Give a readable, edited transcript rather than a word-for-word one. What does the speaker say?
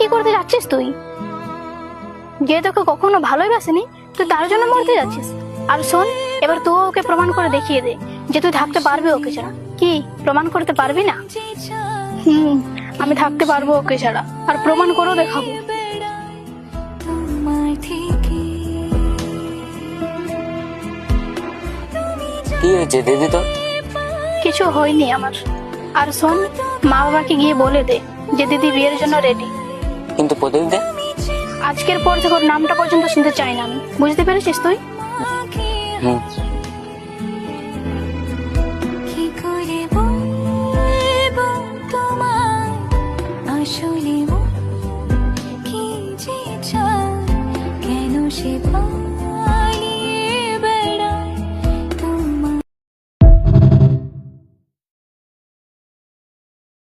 কি করতে যাচ্ছিস তুই? যে তোকে কখনো ভালোই বাসেনি, তুই তার জন্য মরতে যাচ্ছিস? আর শোন, এবার তুই ওকে প্রমাণ করে দেখিয়ে দে যে তুই থাকতে পারবি ওকে ছাড়া। কি প্রমাণ করতে পারবি না? আমি থাকতে পারবো ওকে ছাড়া, আর প্রমাণ করেও দেখাবো। কি হয়েছে দিদি তোর? কিছু হয়নি আমার। আর শোন, মা বাবাকে গিয়ে বলে দে যে দিদি বিয়ের জন্য রেডি। কিন্তু প্রদীপ দে? আজকের পর থেকে ওর নামটা পর্যন্ত শুনতে চাই না আমি, বুঝতে পেরেছিস তুই? হুম।